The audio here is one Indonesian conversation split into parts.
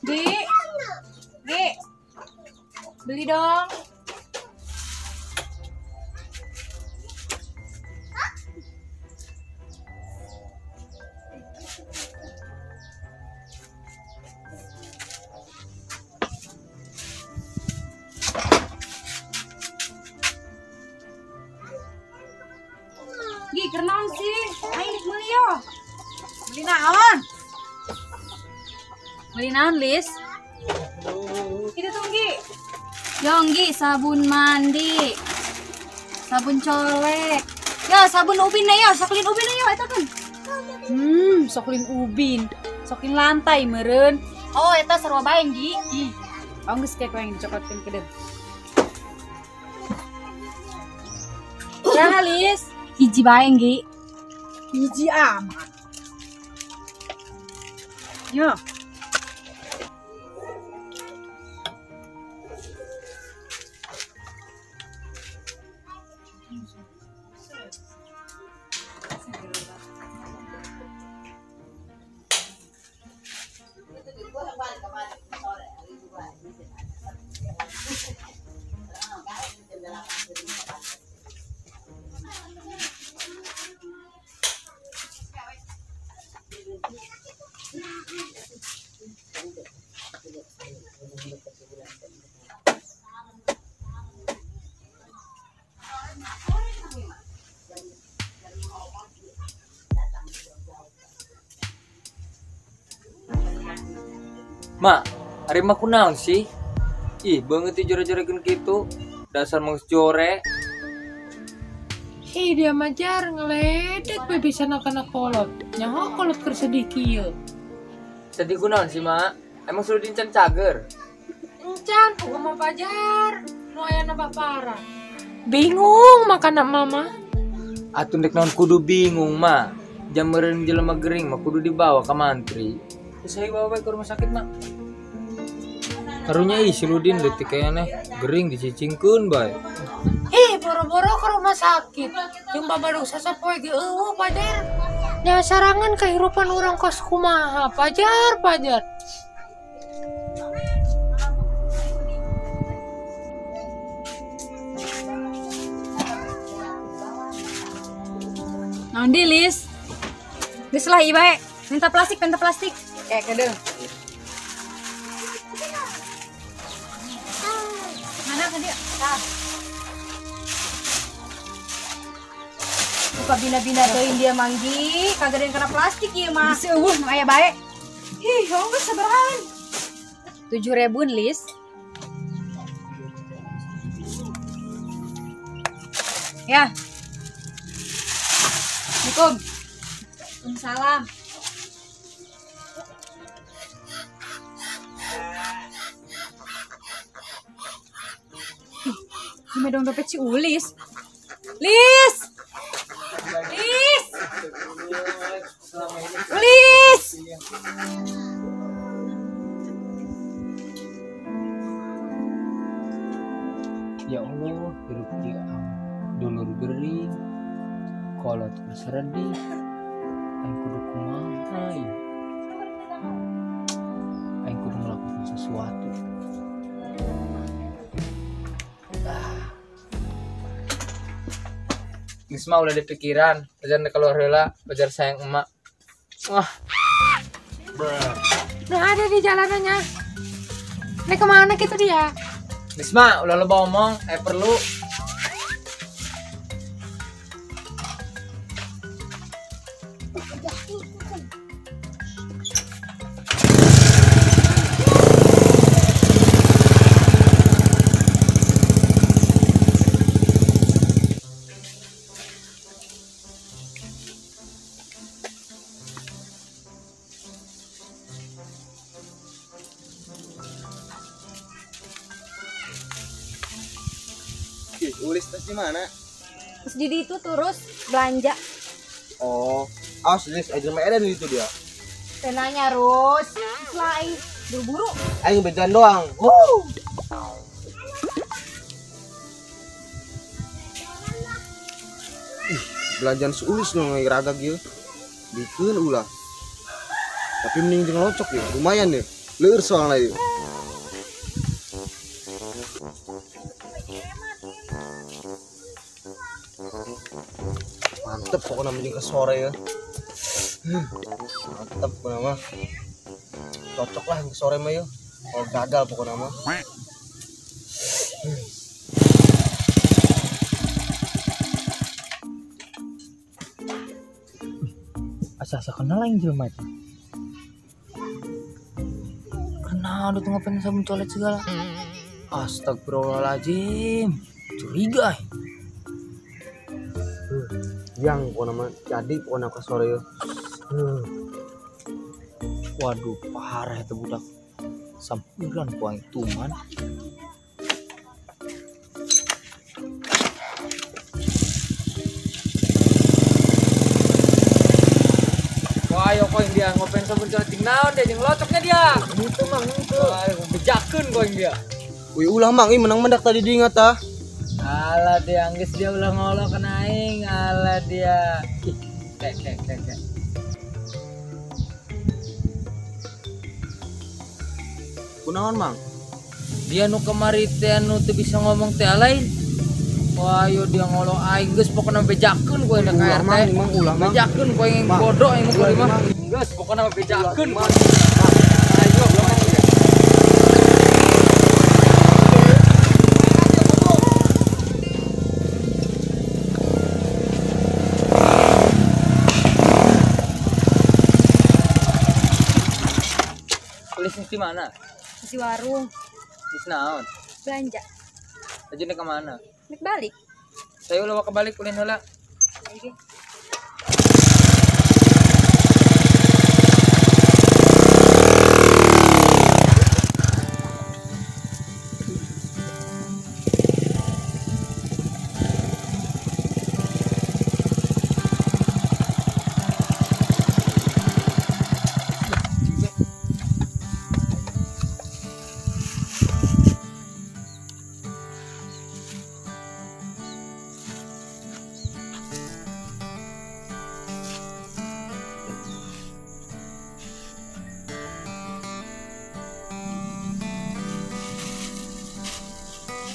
Gi, Gi, beli dong. Gi, kenaon sih? Ayo beli yo. Beli naon? Beli naon, Lis? Itu tuh, Gi. Yonggi, sabun mandi. Sabun colek. Ya, sabun ubin na yo, soklin ubin na yo eta kan. Soklin ubin. Soklin lantai meureun. Oh, eta sarua bae, Gi. Ih, geus kayak yang dicokotkeun ke deun. Ya, Lis. Hiji bae, Gi. Hiji amat. Yo. Mak, hari mah kunaon sih? Ih, banget jore-jorekeun kitu. Dasar mangsa jore. Dia majar ngeledek we bisa anak kolot. Nyaho kolot keur sedih kieu. Sedih kunaon sih, Mak? Emang sudah dincan cager? Encan, mama pajar. Nu aya nambah parah. Bingung makan mama. Atuh dek naon kudu bingung, Mak. Jam meureun jelema gering mah kudu dibawa ka mantri. Terus saya bawa ke rumah sakit, Mak. Karunya si Rudin detik kayaknya gering dicicingkeun bae. Boro-boro ke rumah sakit. Yang babaru sasapoe ge eueuh pajar. Nya sarangan kehidupan orang kos kumaha, pajar. Naon di, Lis? Geus lah ieu bae. Minta plastik. Kayak kedeung. Mana ka dia? Tah. Buka bina-bina teuing dia manggi, kagak ada kena plastik ieu mah. Geus eueuh nu aya bae. Ih, geus sabarahan? 7.000, Lis. Ya. Assalamualaikum. Waalaikumsalam. Ini dong dompet si Ulis. Lis. Ulis. Ya Allah, hirup dia dulur gering. Kolot keseredih. Aing kudu kumaha ieu? Aing kudu melakukan sesuatu. Isma udah dipikiran, pajar keluar heula, pajar sayang emak. Wah. Nah ada di jalanannya. Nek kemana gitu dia? Isma udah lo ngomong, perlu. Ulis tas di mana? Terus jadi itu terus belanja. Oh, awas Ulis, aja Medan itu dia. Tenanya Rus, selain buru-buru. Ayo bejan doang. belanjaan seulus nong ragak ya. Bikin ulah. Tapi mending jeung locok ya, lumayan ya. Leur soalnya ya. Mantep pokoknya mending ke sore ya. Mantep pokoknya mah. Cocok lah ke sore mah ya. Kalau gagal pokoknya mah. Asa-asa kenal yang jelema itu. Kenal udah ngapain sabun colet segala. Astagfirullahaladzim. Curiga. Yang pokoknya mah jadi pokoknya ke sore ya. Waduh, parah itu budak. Sampuran kuang tuman. Wah, ayo koing dia ngopen sabun colet ting naon dia jeung locoknya dia. Itu mang itu. Wah, bejakeun koing dia. Wih ulah mang menang mendak tadi diingat ah. Alah dia anggis dia ulah ngolok ke aing, alah dia. Ih, kek. Kunaon mang? Dia nu kemari teh nu teu bisa ngomong teh lain. Wah, yo dia ngolok aing geus pokona bejakeun kowe da Ulah mang, KRT. mang ulah mang. Bejakeun kowe yang Mang. bodoh yang Ulah, kudu mah. mang. Geus pokona bejakeun. Mang. Ayo belum ya. Tulis di mana? Di warung Di naon? belanja. Ajeuna ke mana? Nek balik. Saya ulah kebalik ulin heula. Oke.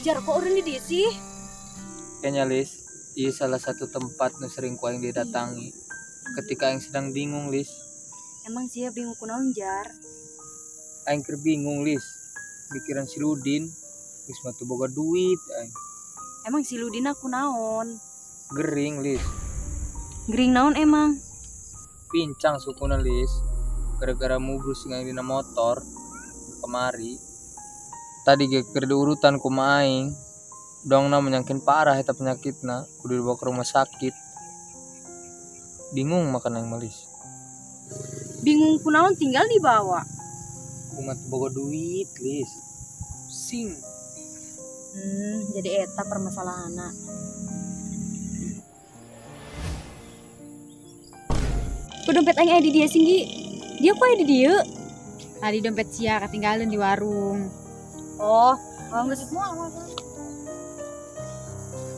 Jar kok orang di dia sih? Kayaknya Lis, iya salah satu tempat nu sering ku aing didatangi. Ketika aing sedang bingung Lis, Emang sih bingung kunaon Jar? aing keur bingung Lis. Pikiran si Ludin, geus mah teu boga duit aing. Emang si Ludina kunaon? Gering Lis, Gering naon emang? pincang sukuna Lis. Gara-gara mubrus sing aing dina motor kemari. Tadi ge keur diurutan ku ma aing. Dongna menyangkin parah eta penyakitna, kudu dibawa ke rumah sakit. Bingung makan aing Lis. Bingung kunaon tinggal dibawa. Kumat boga duit Lis. Sing. Jadi eta permasalahanna. Ku dompet aing aya di dia singgi. Dia kok aya di dieu? Tadi dompet sia ketinggalan di warung. Oh, nggak semua.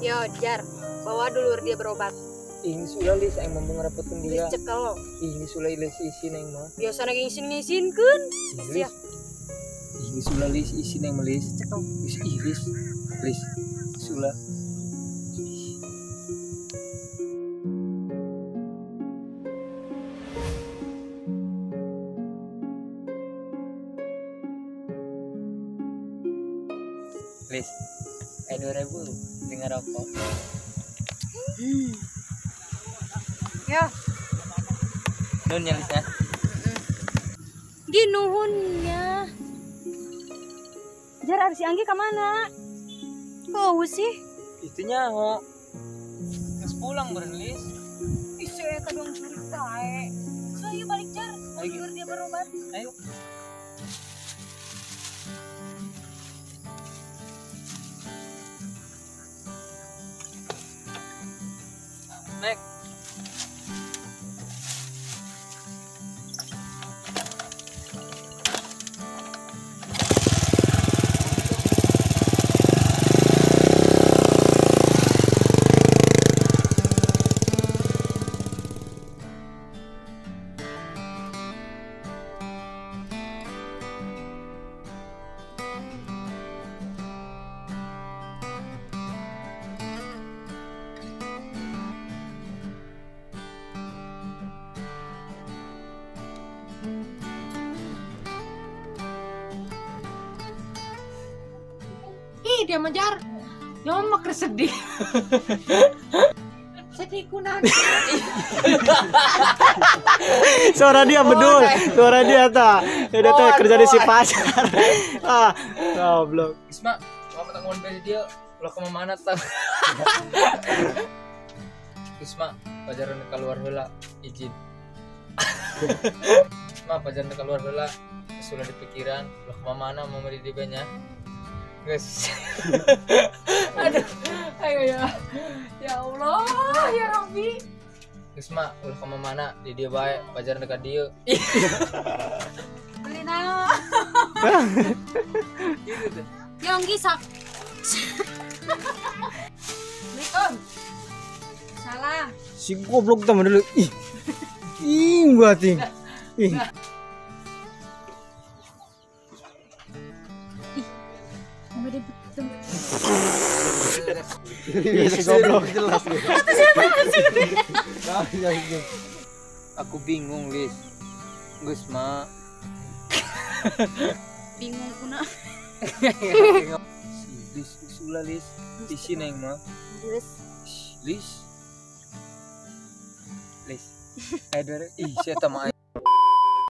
Yo, Jar, bawa dulu dia berobat. Ini sudah Lis aing mau ngerepotkeun dia. Cekel. Ini sudah Lis isin aing mah. Biasa lagi ngisin-ngisinkeun. Lis. Ini sudah Lis isin aing mah Lis. Cekel. Lis. Sulah. Lis, 2.000 beli ngerokok. Ya, Nun ya Lis ya. ginuhunnya. Jar si Anggi kemana? Kau sih? Itu nyaho. Geus pulang beren Lis. Isi eta dong cerita Saya balik Jar. Ayo. Biar dia berobat. Ayo. Nek. sedih dia menjar. Nyomak sedih. Sedih kunan. Suara dia bedul. Suara dia ta. Dia teh kerja di si pasar. Goblok. Isma, mau tanggung dari dia, lo ke mana tang? Isma, pajaran keluar heula izin. Isma, pajaran keluar heula sudah di pikiran, lo ke mana mau di banyak. Guys. Aduh, ayo ya. Ya Allah, ya Rabbi. Isma, ulah ke mana di dia baik, pajaran dekat dia. Beli nao. Gitu tuh. Yonggi sak. Assalamualaikum. Salam. Si goblok teman dulu. Ih gua ting. Ih. Si goblok. Jelas nih. Aku bingung, Lis. Gus ma. Bingung kuna. Lis, ulah Lis. Di sini yang mah. Terus Lis. Lis. Aduh, ih, saya tak mau